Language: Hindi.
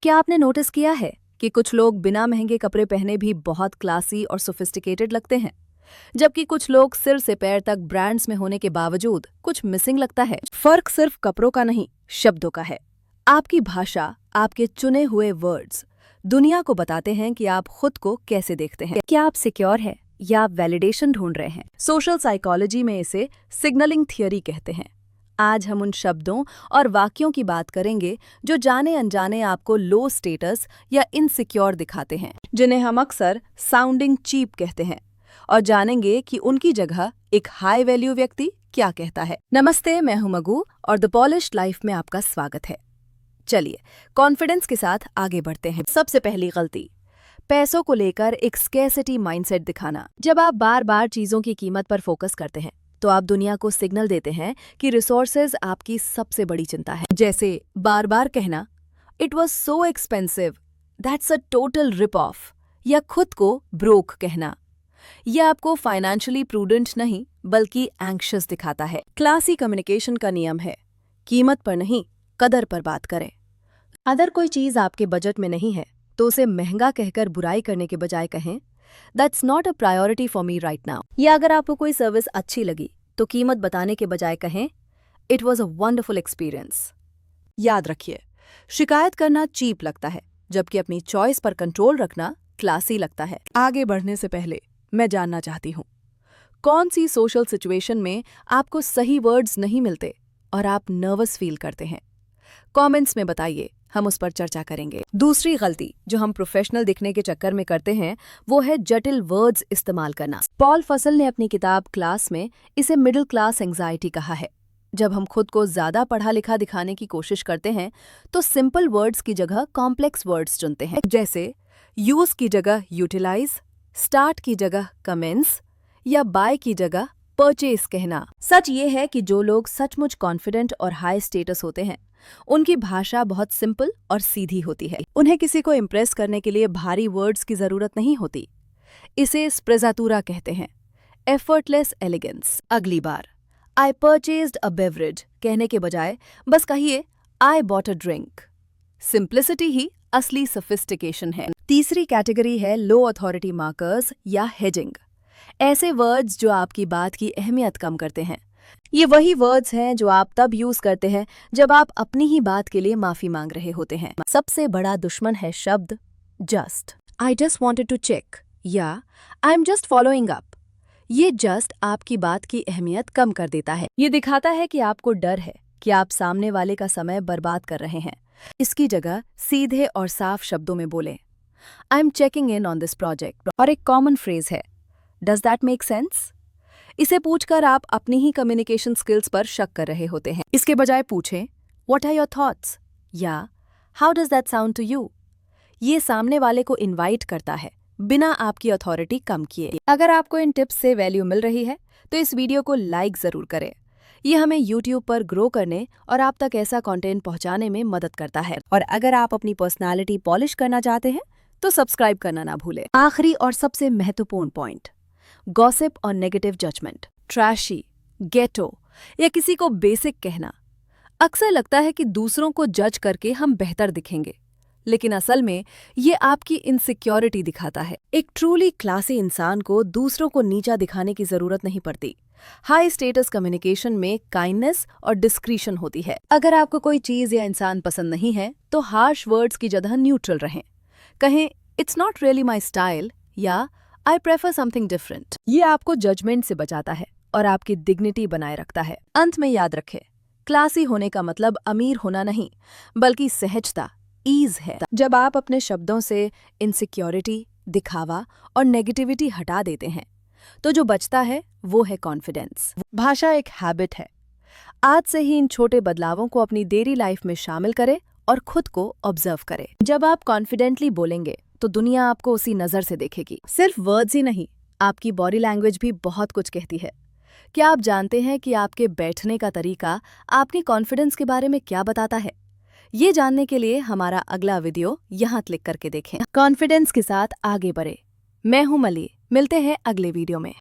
क्या आपने नोटिस किया है कि कुछ लोग बिना महंगे कपड़े पहने भी बहुत क्लासी और सोफिस्टिकेटेड लगते हैं, जबकि कुछ लोग सिर से पैर तक ब्रांड्स में होने के बावजूद कुछ मिसिंग लगता है। फर्क सिर्फ कपड़ों का नहीं, शब्दों का है। आपकी भाषा, आपके चुने हुए वर्ड्स दुनिया को बताते हैं कि आप खुद को कैसे देखते हैं। क्या आप सिक्योर हैं या आप वैलिडेशन ढूंढ रहे हैं? सोशल साइकोलॉजी में इसे सिग्नलिंग थियरी कहते हैं। आज हम उन शब्दों और वाक्यों की बात करेंगे जो जाने अनजाने आपको लो स्टेटस या इनसिक्योर दिखाते हैं, जिन्हें हम अक्सर साउंडिंग चीप कहते हैं, और जानेंगे कि उनकी जगह एक हाई वैल्यू व्यक्ति क्या कहता है। नमस्ते, मैं हूं मगू और द पॉलिश्ड लाइफ में आपका स्वागत है। चलिए कॉन्फिडेंस के साथ आगे बढ़ते हैं। सबसे पहली गलती, पैसों को लेकर एक स्कैर्सिटी माइंडसेट दिखाना। जब आप बार बार चीजों की कीमत पर फोकस करते हैं तो आप दुनिया को सिग्नल देते हैं कि रिसोर्सेज आपकी सबसे बड़ी चिंता है। जैसे बार बार कहना it was so expensive, that's a total rip off, या खुद को ब्रोक कहना। यह आपको फाइनेंशियली प्रूडेंट नहीं बल्कि एंग्शियस दिखाता है। क्लासी कम्युनिकेशन का नियम है, कीमत पर नहीं कदर पर बात करें। अगर कोई चीज आपके बजट में नहीं है तो उसे महंगा कहकर बुराई करने के बजाय कहें that's not a priority for me right now. या अगर आपको कोई सर्विस अच्छी लगी तो कीमत बताने के बजाय कहें it was a wonderful experience. याद रखिए, शिकायत करना चीप लगता है जबकि अपनी चॉइस पर कंट्रोल रखना क्लासी लगता है। आगे बढ़ने से पहले मैं जानना चाहती हूँ, कौन सी सोशल सिचुएशन में आपको सही वर्ड्स नहीं मिलते और आप नर्वस फील करते हैं? कमेंट्स में बताइए, हम उस पर चर्चा करेंगे। दूसरी गलती जो हम प्रोफेशनल दिखने के चक्कर में करते हैं वो है जटिल वर्ड्स इस्तेमाल करना। पॉल फसल ने अपनी किताब क्लास में इसे मिडिल क्लास एंग्जाइटी कहा है। जब हम खुद को ज्यादा पढ़ा लिखा दिखाने की कोशिश करते हैं तो सिंपल वर्ड्स की जगह कॉम्प्लेक्स वर्ड्स चुनते हैं, जैसे यूज की जगह यूटिलाइज, स्टार्ट की जगह कमेंस, या बाय की जगह परचेज कहना। सच ये है कि जो लोग सचमुच कॉन्फिडेंट और हाई स्टेटस होते हैं उनकी भाषा बहुत सिंपल और सीधी होती है। उन्हें किसी को इम्प्रेस करने के लिए भारी वर्ड्स की जरूरत नहीं होती। इसे स्प्रेजातूरा कहते हैं, एफर्टलेस एलिगेंस। अगली बार आई परचेज्ड अ बेवरेज कहने के बजाय बस कहिए I bought a drink. Simplicity ही असली सोफिस्टिकेशन है। तीसरी कैटेगरी है लो अथॉरिटी मार्कर्स या हेजिंग। ऐसे वर्ड्स जो आपकी बात की अहमियत कम करते हैं। ये वही वर्ड्स हैं जो आप तब यूज करते हैं जब आप अपनी ही बात के लिए माफी मांग रहे होते हैं। सबसे बड़ा दुश्मन है शब्द just. I just wanted to check या I am just following up. ये जस्ट आपकी बात की अहमियत कम कर देता है। ये दिखाता है कि आपको डर है कि आप सामने वाले का समय बर्बाद कर रहे हैं। इसकी जगह सीधे और साफ शब्दों में बोलें, I am checking in on this project. और एक कॉमन फ्रेज है, डज दैट मेक सेंस? इसे पूछकर आप अपनी ही कम्युनिकेशन स्किल्स पर शक कर रहे होते हैं। इसके बजाय पूछें व्हाट आर योर थॉट्स या how does that sound to you. ये सामने वाले को इनवाइट करता है बिना आपकी अथॉरिटी कम किए। अगर आपको इन टिप्स से वैल्यू मिल रही है तो इस वीडियो को लाइक जरूर करें। ये हमें YouTube पर ग्रो करने और आप तक ऐसा कंटेंट पहुंचाने में मदद करता है। और अगर आप अपनी पर्सनालिटी पॉलिश करना चाहते हैं तो सब्सक्राइब करना ना भूलें। आखिरी और सबसे महत्वपूर्ण पॉइंट, गॉसिप और नेगेटिव जजमेंट। ट्रैशी, गेटो या किसी को बेसिक कहना। अक्सर लगता है कि दूसरों को जज करके हम बेहतर दिखेंगे, लेकिन असल में ये आपकी इनसिक्योरिटी दिखाता है। एक ट्रूली क्लासी इंसान को दूसरों को नीचा दिखाने की जरूरत नहीं पड़ती। हाई स्टेटस कम्युनिकेशन में काइंडनेस और डिस्क्रीशन होती है। अगर आपको कोई चीज या इंसान पसंद नहीं है तो हार्श वर्ड्स की जगह न्यूट्रल रहें। कहें it's not really my style या आई प्रेफर समथिंग डिफरेंट। ये आपको जजमेंट से बचाता है और आपकी डिग्निटी बनाए रखता है। अंत में याद रखें, क्लासी होने का मतलब अमीर होना नहीं बल्कि सहजता, ईज है। जब आप अपने शब्दों से इनसिक्योरिटी, दिखावा और नेगेटिविटी हटा देते हैं तो जो बचता है वो है कॉन्फिडेंस। भाषा एक हैबिट है। आज से ही इन छोटे बदलावों को अपनी डेली लाइफ में शामिल करें और खुद को ऑब्जर्व करें। जब आप कॉन्फिडेंटली बोलेंगे तो दुनिया आपको उसी नजर से देखेगी। सिर्फ वर्ड्स ही नहीं, आपकी बॉडी लैंग्वेज भी बहुत कुछ कहती है। क्या आप जानते हैं कि आपके बैठने का तरीका आपकी कॉन्फिडेंस के बारे में क्या बताता है? ये जानने के लिए हमारा अगला वीडियो यहाँ क्लिक करके देखें। कॉन्फिडेंस के साथ आगे बढ़े। मैं हूं मली, मिलते हैं अगले वीडियो में।